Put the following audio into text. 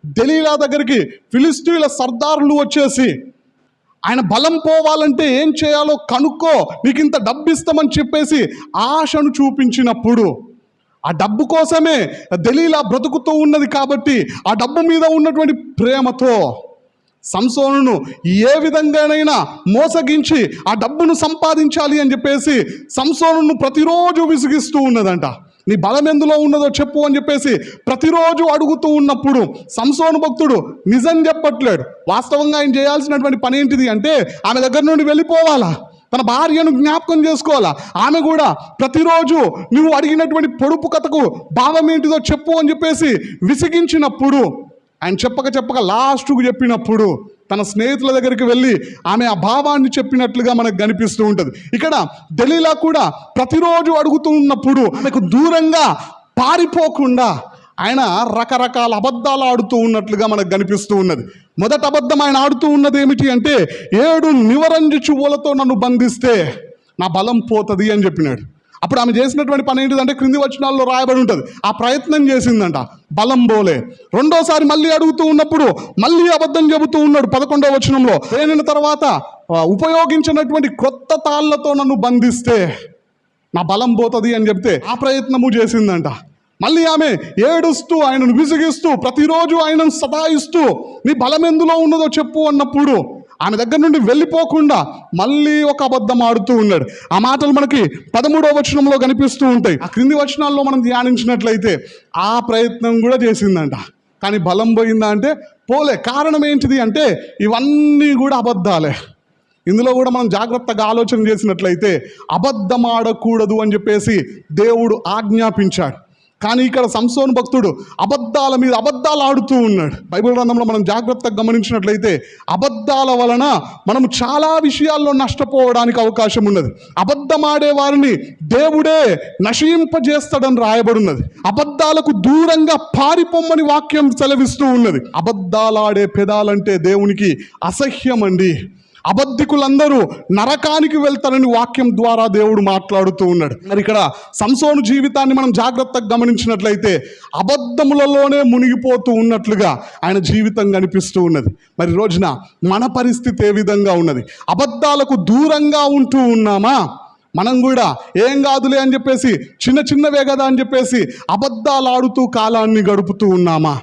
దెలీలా దగ్గరికి ఫిలిష్తీయుల సర్దారులు వచ్చేసి ఆయన బలం పోవాలంటే ఏం చేయాలో కనుక్కో, నీకు ఇంత డబ్బు ఇస్తామని చెప్పేసి ఆశను చూపించినప్పుడు, ఆ డబ్బు కోసమే దెలీలా బ్రతుకుతూ ఉన్నది కాబట్టి ఆ డబ్బు మీద ఉన్నటువంటి ప్రేమతో సంసోనును ఏ విధంగానైనా మోసగించి ఆ డబ్బును సంపాదించాలి అని చెప్పేసి సంసోనును ప్రతిరోజు విసిగిస్తూ ఉన్నదంట. నీ బలం ఎందులో ఉన్నదో చెప్పు అని చెప్పేసి ప్రతిరోజు అడుగుతూ ఉన్నప్పుడు సంసోను భక్తుడు నిజం చెప్పట్లేడు. వాస్తవంగా ఆయన చేయాల్సినటువంటి పని ఏంటిది అంటే ఆమె దగ్గర నుండి వెళ్ళిపోవాలా, తన భార్యను జ్ఞాపకం చేసుకోవాలా. ఆమె కూడా ప్రతిరోజు నువ్వు అడిగినటువంటి పొడుపు కథకు భావం ఏంటిదో చెప్పు అని చెప్పేసి విసిగించినప్పుడు, ఆయన చెప్పక లాస్ట్కు చెప్పినప్పుడు తన స్నేహితుల దగ్గరికి వెళ్ళి ఆమె ఆ భావాన్ని చెప్పినట్లుగా మనకు కనిపిస్తూ ఉంటుంది. ఇక్కడ దెలీలా కూడా ప్రతిరోజు అడుగుతూ ఉన్నప్పుడు ఆమెకు దూరంగా పారిపోకుండా ఆయన రకరకాల అబద్ధాలు ఆడుతూ ఉన్నట్లుగా మనకు కనిపిస్తూ ఉన్నది. మొదటి అబద్ధం ఆయన ఆడుతూ ఉన్నది ఏమిటి అంటే 7 నివరంజి చువ్వలతో నన్ను బంధిస్తే నా బలం పోతుంది అని చెప్పినాడు. అప్పుడు ఆమె చేసినటువంటి పని ఏంటిదంటే క్రింది వచనాల్లో రాయబడి ఉంటుంది, ఆ ప్రయత్నం చేసిందంట, బలం పోలే. రెండోసారి మళ్ళీ అడుగుతూ ఉన్నప్పుడు మళ్ళీ అబద్ధం చెబుతూ ఉన్నాడు 11వ వచనంలో, దేనిన తర్వాత ఉపయోగించినటువంటి క్రొత్త తాళ్లతో నన్ను బంధిస్తే నా బలం పోతుంది అని చెప్తే ఆ ప్రయత్నము చేసిందంట. మళ్ళీ ఆమె ఏడుస్తూ ఆయనను విసిగిస్తూ ప్రతిరోజు ఆయనను సతాయిస్తూ నీ బలం ఎందులో ఉన్నదో చెప్పు అన్నప్పుడు ఆమె దగ్గర నుండి వెళ్ళిపోకుండా మళ్ళీ ఒక అబద్ధం ఆడుతూ ఉన్నాడు. ఆ మాటలు మనకి 13వ వచనంలో కనిపిస్తూ ఉంటాయి. ఆ క్రింది వచనాల్లో మనం ధ్యానించినట్లయితే ఆ ప్రయత్నం కూడా చేసిందంట, కానీ బలం పోయిందా అంటే పోలే. కారణం ఏంటిది అంటే ఇవన్నీ కూడా అబద్ధాలే. ఇందులో కూడా మనం జాగ్రత్తగా ఆలోచన చేసినట్లయితే అబద్ధం ఆడకూడదు అని చెప్పేసి దేవుడు ఆజ్ఞాపించాడు. కానీ ఇక్కడ సంసోను భక్తుడు అబద్ధాల మీద అబద్ధాలు ఆడుతూ ఉన్నాడు. బైబిల్ గ్రంథంలో మనం జాగ్రత్తగా గమనించినట్లయితే అబద్ధాల వలన మనం చాలా విషయాల్లో నష్టపోవడానికి అవకాశం ఉన్నది. అబద్ధం ఆడే వారిని దేవుడే నశింపజేస్తాడని రాయబడి ఉన్నది. అబద్ధాలకు దూరంగా పారిపోమ్మని వాక్యం సెలవిస్తూ ఉన్నది. అబద్ధాలాడే పెదాలంటే దేవునికి అసహ్యమండి. అబద్ధికులందరూ నరకానికి వెళ్తారని వాక్యం ద్వారా దేవుడు మాట్లాడుతూ ఉన్నాడు. మరి ఇక్కడ సంసోను జీవితాన్ని మనం జాగ్రత్తగా గమనించినట్లయితే అబద్ధములలోనే మునిగిపోతూ ఉన్నట్లుగా ఆయన జీవితం కనిపిస్తూ ఉన్నది. మరి రోజున మన పరిస్థితి ఏ విధంగా ఉన్నది? అబద్ధాలకు దూరంగా ఉంటూ ఉన్నామా? మనం కూడా ఏం కాదులే అని చెప్పేసి చిన్నవే కదా అని చెప్పేసి అబద్ధాలు ఆడుతూ కాలాన్ని గడుపుతూ ఉన్నామా?